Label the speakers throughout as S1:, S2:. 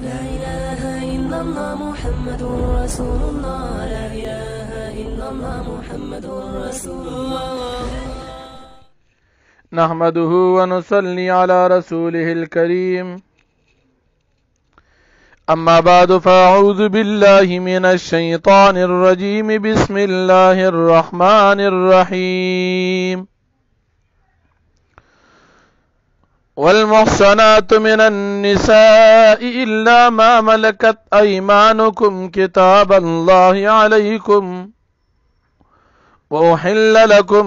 S1: لا إله إلا الله محمد رسول الله لا إله إلا الله محمد رسول الله
S2: نحمده ونصلي على رسوله الكريم أما بعد فأعوذ بالله من الشيطان الرجيم بسم الله الرحمن الرحيم والمحصنات من النساء إلا ما ملكت أيمانكم كتاب الله عليكم وأحل لكم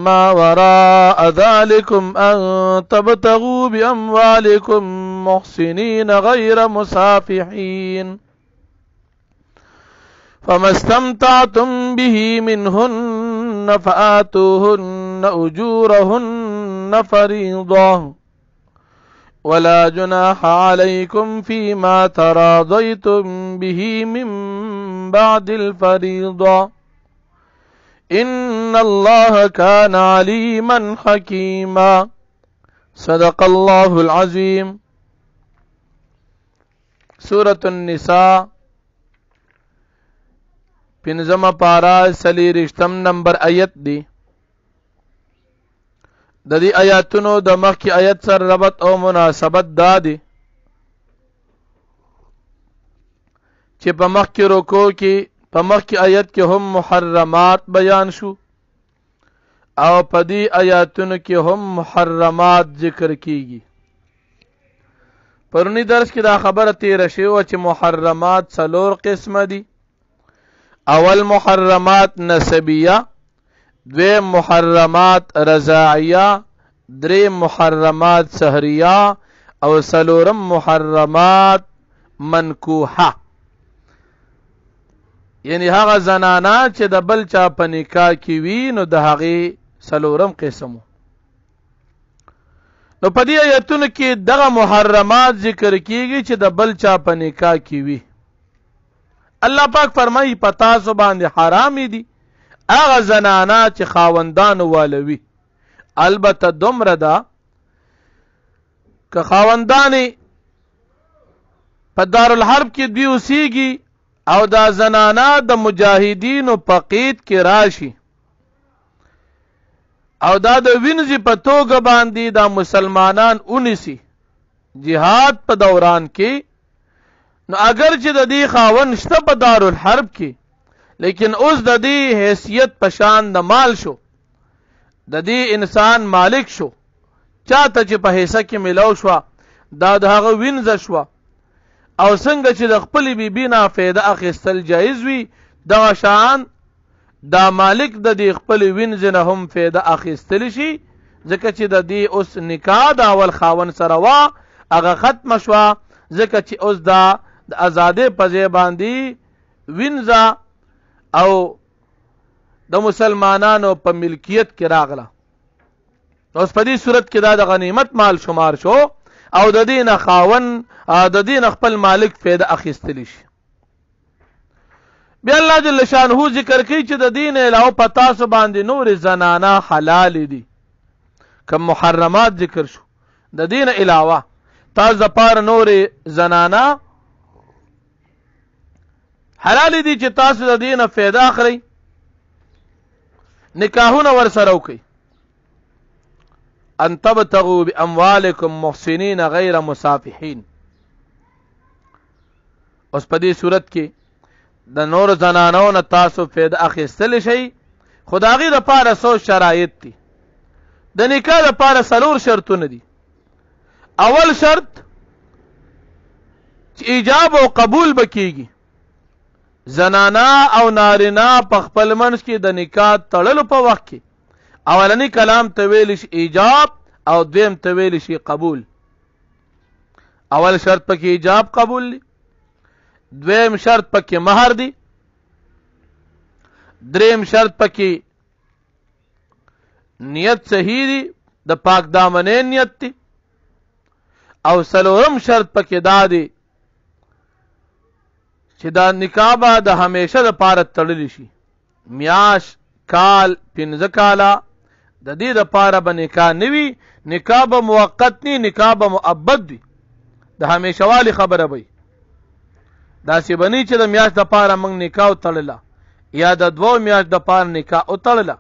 S2: ما وراء ذلكم أن تبتغوا بأموالكم محسنين غير مسافحين فما استمتعتم به منهن فآتوهن أجورهن فريضة ولا جناح عليكم فيما تراضيتم به من بعد الفريضة إن الله كان عليما حكيما صدق الله العظيم. سورة النساء پنځم پارا سلیرشتم نمبر آیت دی. د دې آیاتونو د مخکې آیت سره ربط او مناسبت دا دی چې په مخکې رکوع کې په مخکې آیت کې هم محرمات بیان شو او په دې آیاتونو کې هم محرمات ذکر کیږي. پرونی درس کې دا خبره تیره شوه چې محرمات څلور قسمه دي. اول محرمات نسبیه، دویم محرمات رضاعیه، دریم محرمات سحریه او څلورم محرمات منکوحه، یعنی هغه زنانا چې د بل چا په نکاح کې وي نو د هغې څلورم قسمو. نو په دې آیتونو کې دغه محرمات ذکر کیږي چې د بل چا په نکاح کې وي. الله پاک فرمایي په تاسو باندې حرام دي هغه زنانا چې خاوندانو والوي. البته دومره ده که خاوندانې په دارالحرب کې دوی اوسیږي او دا زنانا د مجاهدینو په قید کې راشي او دا د وینځي په توګه باندې دا مسلمانان اونیسي جهاد په دوران کې، نو اگر چې د دې خاوند شته په دارالحرب کې لیکن اوس د دې حیثیت پشان د مال شو، د دې انسان مالک شو، چاته چې په حصہ کې ملاو شو دا د هغه وینځه شو او څنګه چې د خپل بیبي نه فایده اخیستل جایز وي دغه شان دا مالک د دې خپل وینځه نه هم فایده اخیستل شي، ځکه چې د دې اوس نکاح د اول خاوند سره وا هغه ختم شو، ځکه چې اوس دا د آزادې په ځای باندې وینځه او د مسلمانانو په ملکیت کې راغله. اوس په دې صورت کې دا د غنیمت مال شمار شو او د دین خاون د دین خپل مالک فایده اخیستلی شي. بیا الله جل شانه ذکر کوي چې د دین علاوه په تاسو باندې نور زنانا حلال دي. کوم محرمات ذکر شو د دین علاوه تاسو لپاره نور زنانا حلال دي چې تاسو د دین فایده اخلئ، نکاحونه ورسره وکړئ. ان تبتغوا باموالکم محسنین غیر مسافحین. اوس په دې صورت کې د نور زنانو نه تاسو فایده اخیستل شئ، خو د هغې دپاره څو شرایط دي. د نکاح دپاره څلور شرطونه دي. اول شرط چې ایجاب او قبول به کیږي. زنانا او نارینه په خپل منځ کې د نکاح تړلو په وخت کې اولنی کلام ته ویل شي ایجاب او دویم ته ویل شي قبول. اول شرط پکې ایجاب قبول دی، دویم شرط پکې مہر دی، دریم شرط پکې نیت صحیح دی د پاک دامنې نیت دی او څلورم شرط پکې دا دی چې دا نکاح به د همیشه دپاره تړلی شي. میاش کال 15 کاله د دې دپاره به نکاح نه وي، نکاح به موقت نی، نکاح به مؤبد وي، د همیشه والی خبره وي. داسې بنی چې د میاشت دپاره موږ نکاح وتړله یا د 2 میاشت دپاره نکاح وتړله.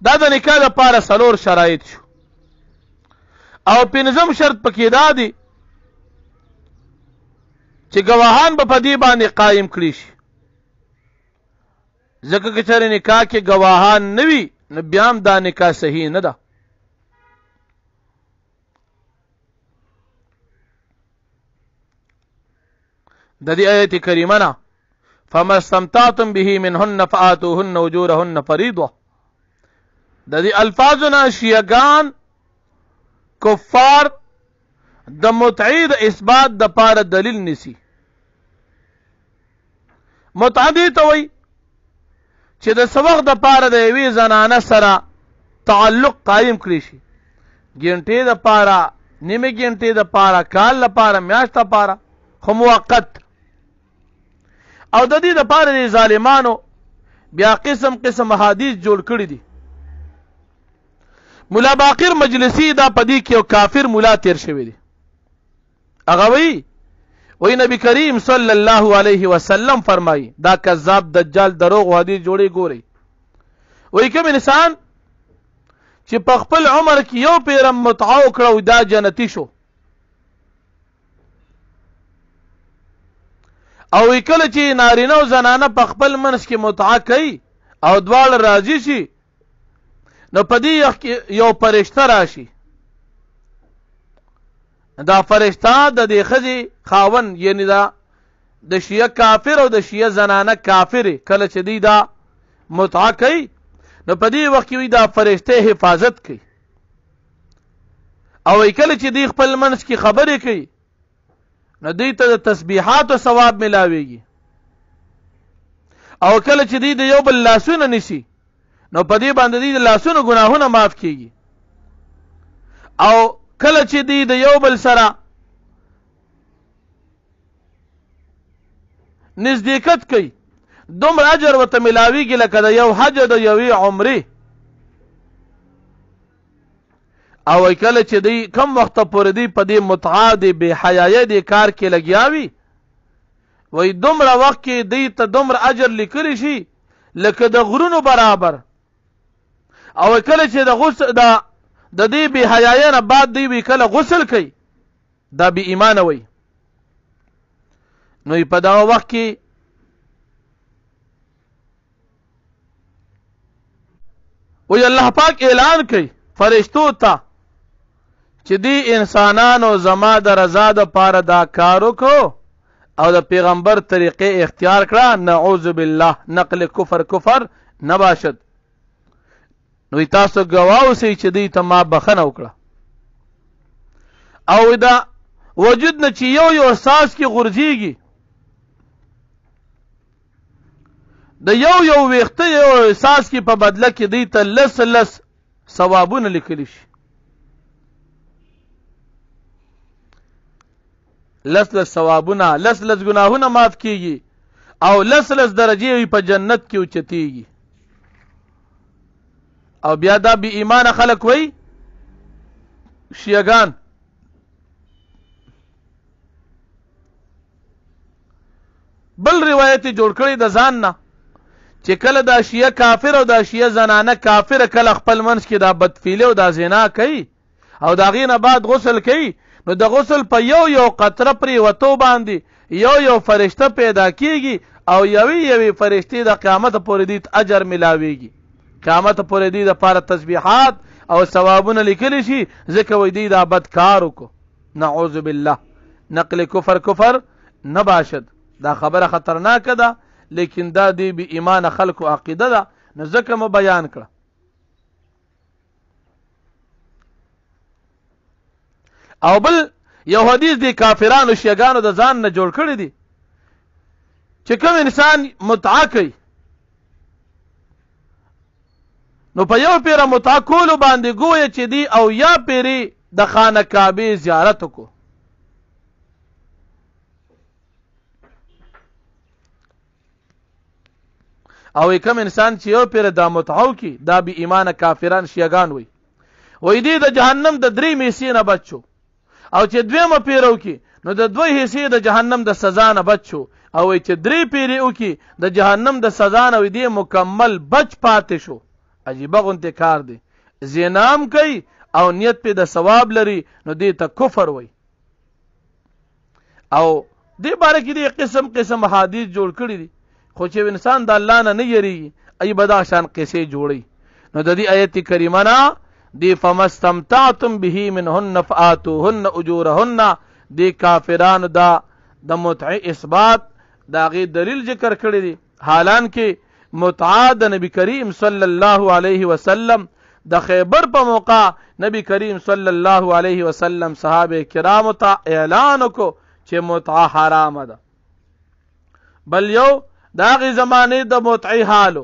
S2: دا د نکاح دپاره 4 شرایط شو. او 5م شرط پکې دا دی چې ګواهان به په دې باندې قایم کړي شي، ځکه که چېرې نکاح کې ګواهان نه وي نو بیا هم دا نکاح صحیح نه ده. د دې آیت کریمه نه فما استمتعتم به منهن فآتوهن اجورهن فریضه، د دې الفاظونه شیعگان کفار د متعې د اثبات د پاره دلیل نسی. متعه دې ته وایي چې د څه وخت د پاره د یوې زنانه سره تعلق قایم کړي شي، ګنټې د پاره، نیمه ګنټې د پاره، کال لپاره، میاشت لپاره، خو موقت. او د دې د پاره د ظالمانو بیا قسم قسم احادیث جوړ کړي دي. مولا باقر مجلسی دا پدې کې یو کافر مولا تیر شوی دی. هغه وی نبی کریم صلی الله علیه وسلم فرمایي دا کذاب دجال دروغ حدیث جوړي ګوري. وی کوم انسان چې په خپل عمر کې یو پیرم متعه وکړو دا جنتی شو. او وی کله چې نارینه او زنانه په خپل منځ کې متعه کوي او دواړه راضي شي نو په دې یو فرشته راشي. دا فرشته د دې ښځې خاوند یعنی دا د شیعه کافر او د شیعه زنانه کافر کله چې دی دا متعه کوي نو په دې وخت کې دا فرشته حفاظت کوي. او کله چې دی خپل منځ کې خبرې کوي نو دی ته د تسبیحات او ثواب ملاويږي. او کله چې دی د یو بل لاسونه نشي نو په دې باندې دی د لاسونو ګناهونه معاف کیږي. او کله چې دی د یو بل سره نزدېکت کوي دومره اجر ورته ملاویږي لکه د یو حج د یوې عمرې. او کله چې دی کم وخت پورې دی په دې متعه دی بې حیایۍ دی کار کې لګیا وي وایي دومره وخت کې دی ته دومره اجر لیکلی شي لکه د غرونو برابر. او کله چې د دې بې حیایۍ نه بعد دی وی کله غسل کوي دا بې ایمانه وي نو په دغه وخت کې وی الله پاک اعلان کوي فرشتو ته چې دی انسانانو زما د رضا د پاره دا کار وکړو او د پیغمبر طریقې اختیار کړه نعوذ بالله نقل کفر نه باشد. نو تاسو گواه اوسئ چې دی ته ما بخنه وکړه. او دا وجود نه چې یو احساس کې غورځېږي د یو ویخته یو احساس کې په بدله کې دی ته لس ثوابونه لیکلی شي. لس ثوابونه، لس ګناهونه معاف کیږي او لس درجې په جنت کې اوچتیږي. او بیا دا بی ایمان خلق وای شیعگان بل روایت جوړ کړی د ځان نه چې کله دا شیعه کافر او دا شیعه زنانه کافر کله خپل منځ کې دا بدفعلی او دا زنا کوي او دا غینه بعد غسل کوي نو د غسل په یو قطره پرې وتو باندې یو فرشته پیدا کیږي او یوې فرشتي د قیامت پورې دې اجر ملاويږي. قیامت پورې دې د پاره تسبیحات او ثوابونه لیکل شي ځکه وې دې دا بد کار وکړو. نعوذ بالله نقل کفر نه باشد. دا خبره خطرناک ده لیکن دا دی بی ایمان خلق عقیده ده نو ځکه مو بیان کړه. او بل یو حدیث دی کافرانو شیعگانو د ځان نه جوړ کړی دی چې کوم انسان متعه کوي نو په یو پیره متعه کولو باندې گویا چې دی او یا پیری د خانه کعبه زیارت کو. او کوم انسان چې یو پیره د متعه کی دا بی ایمان کافران شیعگان وي وای دې د جهنم د 3 حصے نه بچو او چې دویمه پیرو کې نو د 2 حصے د جهنم د سزا نه بچو او چې 3 پیرو کې د جهنم د سزا نه دې مکمل بچ پاتې شو. عجیبه غونته کار دی. زینام کوي او نیت په د ثواب لري نو دې ته کفر وای. او دې باره کې دې قسم قسم حدیث جوړ کړی دي خو چې انسان د الله نه نه یریږي ای بدا شان قصې جوړي. نو د دې آیت کریمه نه دی فمستمتعتم به منهن فآتوهن اجورهن دی کافرانو دا د متعه اثبات دا غي دلیل ذکر کړی دی. حالان کې متعه د نبی کریم صلی الله علیه وسلم د خیبر په موقع نبی کریم صلی الله علیه وسلم صحابه کرام ته اعلان کو چې متعه حرام ده. بل یو دا غي زمانه د متعه حالو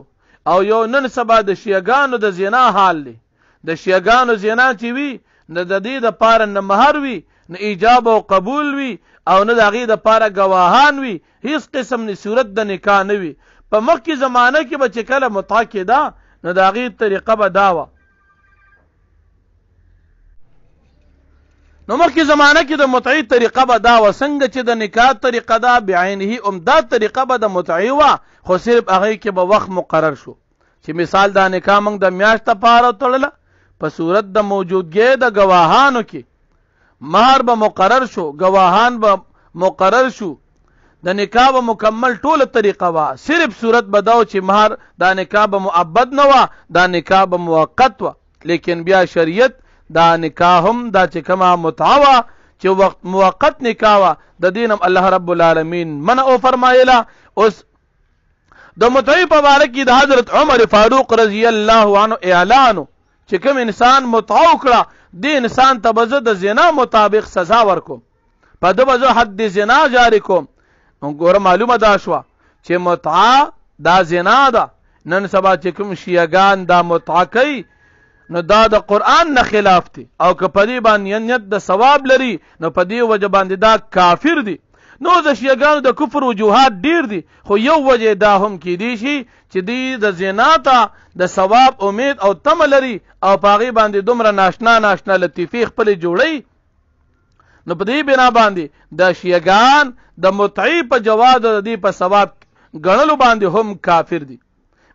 S2: او یو نن سبا د شیعاګانو د زنا حال دی. د شیعاګانو زنا چې وي نه د دې د پاره نه مہر وي نه ایجاب او قبول وي او نه د هغې د پاره ګواهان وي هیڅ قسم نه صورت د نکاح نه وي. په مخکې زمانه کې به چې کله متعه کېده نو د هغې طریقه به دا وه. نو مخکې زمانه کې د متعې طریقه به دا وه څنګه چې د نکاح طریقه ده بعینه عمده طریقه به د متعې وه خو صرف هغې کې به وخت مقرر شو چې مثال دا نکاح موږ د میاشت لپاره تړله په صورت د موجودګۍ د ګواهانو کې مہر به مقرر شو ګواهان به مقرر شو د نکاح به مکمل ټوله طریقه وه صرف صورت به دا چې مہر دا نکاح به مؤبد نه وه دا نکاح به موقت وه. لیکن بیا شریعت دا نکاح هم دا چې کومه متعه وه چې موقت نکاح وه د دین هم الله رب العالمین منع او فرمایله. اوس د متعې په باره کې د حضرت عمر فاروق رضی الله عنه اعلانو چې کوم انسان متعه وکړه دې انسان ته به زه د زنا مطابق سزا ورکوم په ده به زه حد زنا جاری کوم. نو ګوره معلومه دا شوه چې متعه دا زنا ده. نن سبا چې کوم شیعاګان دا متعه کوي نو دا د قرآن نه خلاف دی او که په دې باندې نیت د ثواب لري نو په دې وجه باندې دا کافر دی. نو د شیعاګانو د کفر وجوهات ډیر دي خو یو وجه دا هم کېدی شي چې دوی د زنا ته د ثواب امید او تمه لري او په هغې باندې دومره ناشنا ناشنا لطیفې خپلې جوړوي. نو په دې بنا باندې د شیعاګان د متعې په جواز د دې په ثواب ګڼلو باندې هم کافر دي.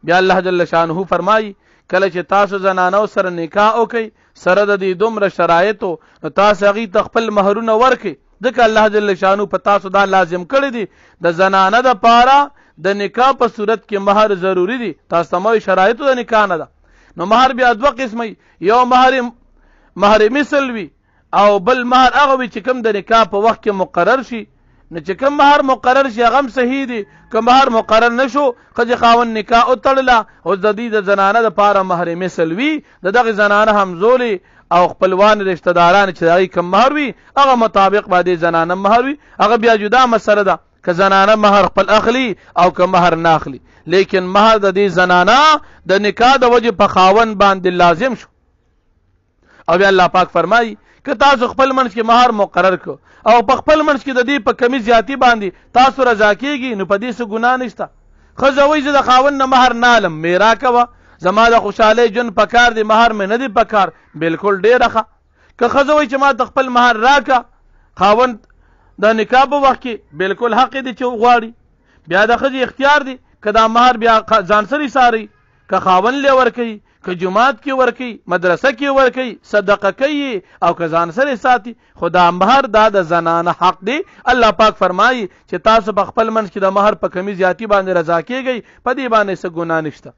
S2: بیا الله جل شانه فرمایي کله چې تاسو زنانو سره نکاح وکئ سره د دې دومره شرایطو نو تاسو هغې ته خپل مهرونه ورکئ ځکه الله جل شانو په تاسو دا لازم کړی دی د زنانه د پاره د نکاح په صورت کې مہر ضروری دی. تاسو تموي شرایطو د نکاح نه ده. نو مہر بیا دوه قسمه یو مہر مثل وي او بل مہر هغه وي چې کوم د نکاح په وخت کې مقرر شي. نو چې کوم مہر مقرر شي هغه هم صحیح دی که مہر مقرر نشو ښځې خاوند نکاح وتړله اوس د دې د زنانه دپاره مہر مثل وي د دغې زنانه همزولې او خپلوان رشتہ داران چې دغې کوم مہر وي هغه مطابق باندې زنانه مہر وي هغه بیا جدا مسله ده که زنانه مہر خپل اخلي او که مہر نه اخلي. لیکن مہر د دې زنانه د نکاح د وجه په خاوند باندې لازم شو. او بیا الله پاک فرمایي که تاسو خپل منځ کې مہر مقرر کو او په خپل منځ کې د دې په کمی زیاتی باندې تاسو رضا کیږي نو په دې څه ګناه نشته. ښځه وایي زه د خاوند نه مہر نه الم میرا کوه زما د خوشحالۍ ژوند پکار دی مہر مې نه دی پکار بالکل ډېره ښه. که ښځه وایي چې ما ته خپل مہر راکه خاوند د نکاح په وخت کې بالکل حق دی چې وغواړي بیا د ښځې اختیار دی که دا مہر بیا ځان سره ساري که خاوند لی ورکوي که جماعت کې ورکوي مدرسه کې ورکوي صدقه کوي او که ځان سره ساتي خو دا مہر دا د زنانه حق دی. الله پاک فرمایي چې تاسو په خپل منځ کې د مہر په کمی زیاتی باندې رضا کیږئ په دې باندې څه ګناه نشته.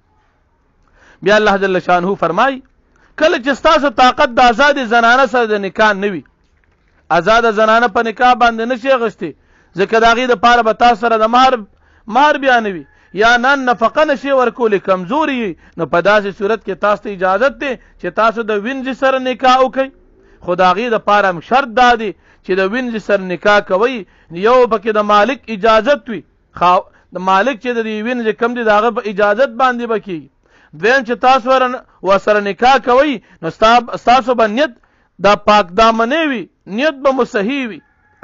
S2: بیا الله جل شانه فرمایي کله چې ستاسو طاقت د آزاد زنانه سره د نکاح نه وي آزاد زنانه په نکاح باندې نشي اخیستی ځکه د هغې دپاره به تاسو سره د مہر بیا نه وي یا نن نفقه نشي ورکولی کمزوري نو په داسې صورت کې تاسو ته اجازت دی چې تاسو د وینځ سره نکاح وکئ. خو د هغې دپاره هم شرط دا دی چې د وینځ سره نکاح کوئ یو پکې د مالک اجازت وي د مالک چې د دې وینځ کم دی د هغه په اجازت باندې به کېږي. دویم چې تاسو ورسره نکاح کوئ نو ستاسو به نیت دا پاک دامنې وي نیت به مو صحیح وي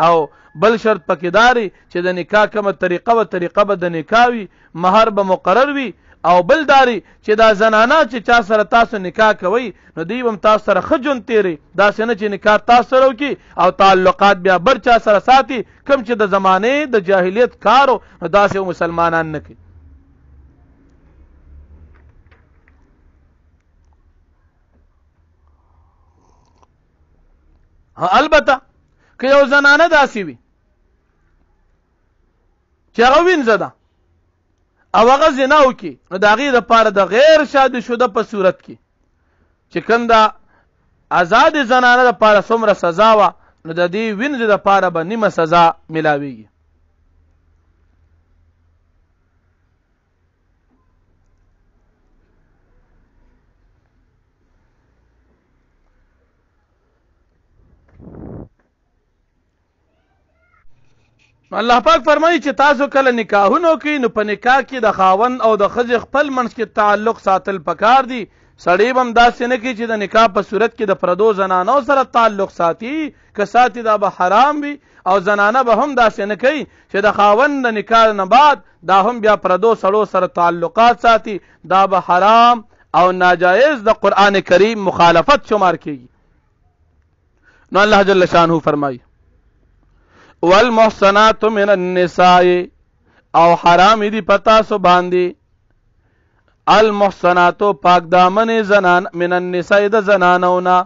S2: او بل شرط پکې داري چې د نکاح کومه طریقه به د نکاح وي مہر به مقرر وي او بل داری چې دا زنانه چې چا سره تاسو نکاح کوئ نو دوی هم تاسو سره ښه ژوند تېروي، داسې نه چې نکاح تاسو سره وکړي او تعلقات بیا بل چا سره ساتي، کوم چې د زمانې د جاهلیت کارو نو داسې مسلمانان نه کوي. البته که یو زنانه داسې وي چې هغه وینځه ده او هغه زنا وکړي نو د هغې دپاره د غیر شادي شده په صورت کې چې کوم د آزاد زنانه دپاره څومره سزا وه نو د دې وینځې دپاره به نیمه سزا میلاویږي. الله پاک فرمایي چې تاسو کله نکاحونه کوي نو په نکاح کې د خاوند او د ښځې خپل منځ کې تعلق ساتل پکار دي. سړی به هم داسې نه کوي چې د نکاح په صورت کې د پردو زنانو سره تعلق ساتي، که ساتي دا به حرام وي، او زنانه به هم داسې نه کوي چې د خاوند د نکاح نه بعد دا هم بیا پردو سړو سره تعلقات ساتي، دا به حرام او ناجایز د قرآن کریم مخالفت شمار کیږي. نو الله جل شانه فرمایي والمحصنات من النساء او حرام دي پتا سو باندې المحصناتو پاک دامن زنان من النساء د زنانونا،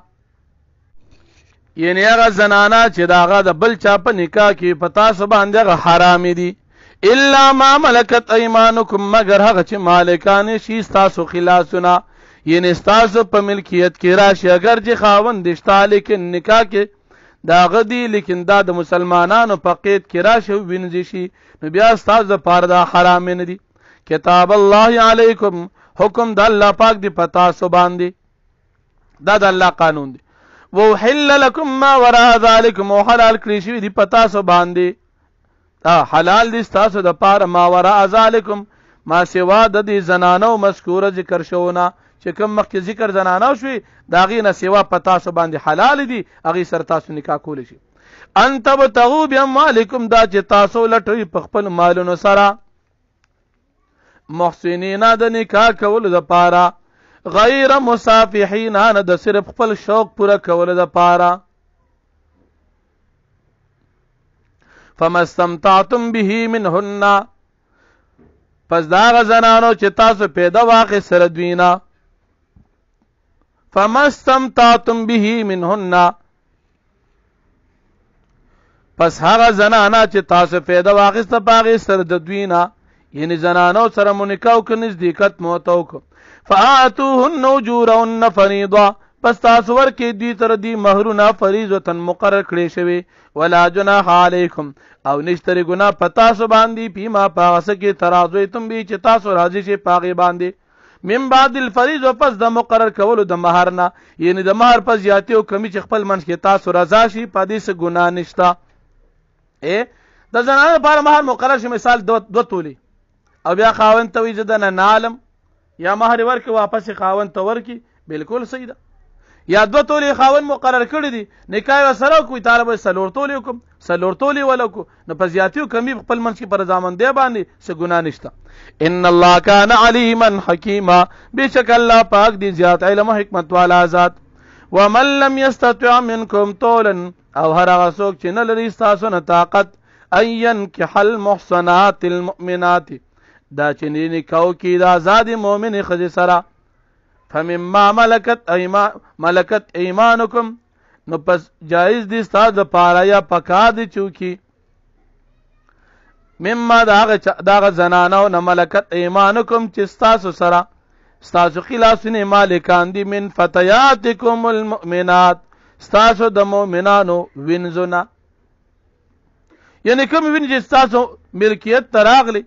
S2: یعنی هغه زنانا چې داغه د بل چا په نکاح کې پتا سو باندې هغه حرام دي الا ما ملکت ایمانکم مگر هغه چې مالکان شي تاسو خلاصونه، یعنی تاسو په ملکیت کې راشي اگر چې خاوند دشتا لیکن نکاح کې دا غدي لیکن دا د مسلمانانو په قید کې راشه وینځي شي نو بیا ستاسو دپاره دا حرام نه دي. کتاب الله علیکم حکم د الله پاک دی پتا سو باندې، دا د الله قانون دی. وحل لكم ما وراء ذلكم وحلال کړی شوي دی پتا سو باندې، حلال دي ستاسو دپاره ما وراء ذلكم ما سوا د دې زنانو مذکوره ذکر شوونه چې کوم مخکې ذکر زنانه شوي د هغې نه سوا په تاسو باندې حلال دي، هغې سره تاسو نکاح کولی شي. ان تبتغوا باموالکم دا چې تاسو لټوي په خپل مالونو سره محسنین د نکاح کولو دپاره غیر مسافحین نه د صرف خپل شوق پوره کولو دپاره. فما استمتعتم به منهن پس دا هغه زنانو چې تاسو پیدا واخې سره دوی نه فما استمتعتم به منهن پس هغه زنانا چې تاسو پیدا واخیسته په هغې سره د دوی نه، یعنی زنانو سره مو نکاح وکړه نزدېکت مو ورته وکړه فآتوهن اجورهن فریضه پس تاسو ورکړئ دوی سره دي مهرونه فریضة مقرر کړی شوي. ولا جناح علیکم او نشته ګناه په تاسو باندې فیما په هغه څه کې تراضیتم به چې تاسو راضي شئ په هغې باندې من بعد الفریضه پس د مقرر کولو د مهر نه، یعنی د مهر په زیاتې او کمی چې خپل منځ کې تاسو رضا شي په دې څه ګناه نشته. د زنانو لپاره مهر مقرر شي مثال 2 تولې او بیا خاوند ته وایي زه دنه نه عالم یا مهر ورکړي واپس خاوند ته ورکړي بالکل صحیح ده. یا 2 تولې خاوند مقرر کړي دي نکاح یې سره وکړو تا به 4 تولې وکړم 4 تولې ولکو نو په زیاتې او کمی خپل منځ کې په رضامندۍ باندې څه ګناه نشته. ان الله کان علیما حکیما بشک الله پاک دی زیات علم او حکمت والا ذات. ومن لم یستطع منکم طولا او هر هغه څوک چې نه لري ستاسو نه طاقت ان ينكح المحصنات المؤمنات دا چې نکاح وکړي د آزادې مؤمنې ښځې سره فمما ملکت ایمانکم نو پس جایز دي ستاسو دپاره یا پکار دي چې وکړي مما د هغه زنانو نه ملکت ایمانکم چې ستاسو سره ستاسو خلاصونه مالکان دي من فتياتکم المؤمنات ستاسو د مؤمنانو وینځونه، یعنی کوم وینځ چې ستاسو ملکیت ته راغلی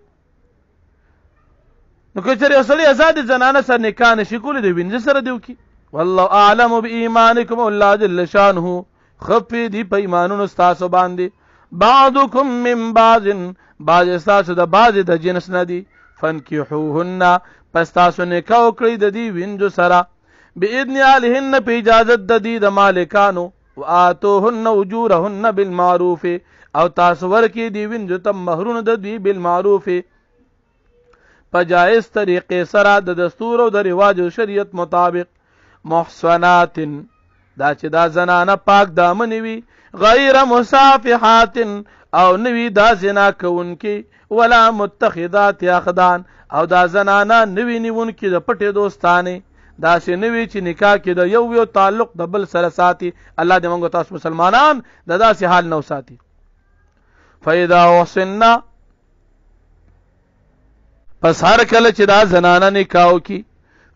S2: نو که چېرې یو سړی ازادې زنانه سره نکاح نشي کولی د وینځه سره دې وکړي. والله اعلم بایمانکم الله جل شانه خفې دي په ایمانونو ستاسو باندې بعضکم من بعض بعض ستاسو د بعضې د جنس نه دي فانکحوهن پس تاسو نکاح وکړئ د دې وینځو سره باذن اهلهن په اجازت د دې د مالکانو وآتوهن اجورهن بالمعروف او تاسو ورکړئ دې وینځو ته مهرونه د دوی بالمعروف په جایز طریقې سره د دستور او د رواج او شریعت مطابق محصنات دا چې دا زنانه پاک دامن وي غیر مصافحات او نوی دا زنا کوونکی ولا متخذات اخدان او دا زنانه نوی نیونکی د پټې دوستانه دا چې نوی چې نکاح کې د یو تعلق د بل سره ساتي الله دې موږ تاسو مسلمانان د داسې حال نو ساتي فاذا وصلنا پس هر کله چې دا زنانه نکاح کی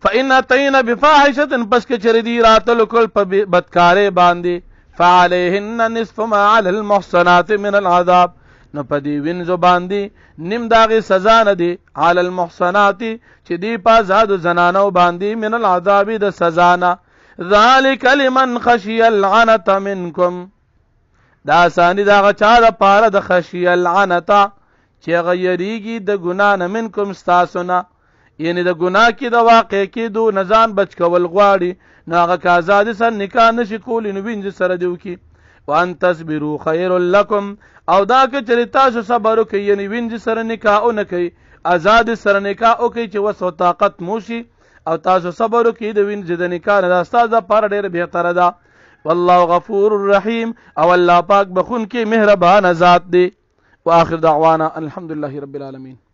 S2: فإن اتينا بفاحشة پس کې چر دی راتل کول په بدکارې باندې فعليهن نصف ما على المحصنات من العذاب نو پدی وینځو باندې نیم داغه سزا نه دی على المحصنات چې دی په آزاد زنانو باندې من العذاب د سزا نه ذلك لمن خشي العنت منكم دا ثاني دا چا د پاره د خشي العنت چې غیریږي د ګنا نه منکم استاسنا یعنی د ګناه کې د واقع کې دو نزان بچ کول غواړي نو هغه که آزاد سره نکاح نشي کولی نو وینځ سره دیو کی وان تصبروا خير لكم او دا که چېرې تاسو صبر وکئ یعنی وینځ سره نکاح ونه کوي آزاد سره نکاح وکئ چې وس او طاقت موشي او تاسو صبر وکئ د وینځ د نکاح نه استاد پر ډېر بهتره ده والله غفور رحیم او الله پاک بخون کې مهربان ذات دی واخر دعوانا الحمد لله رب العالمين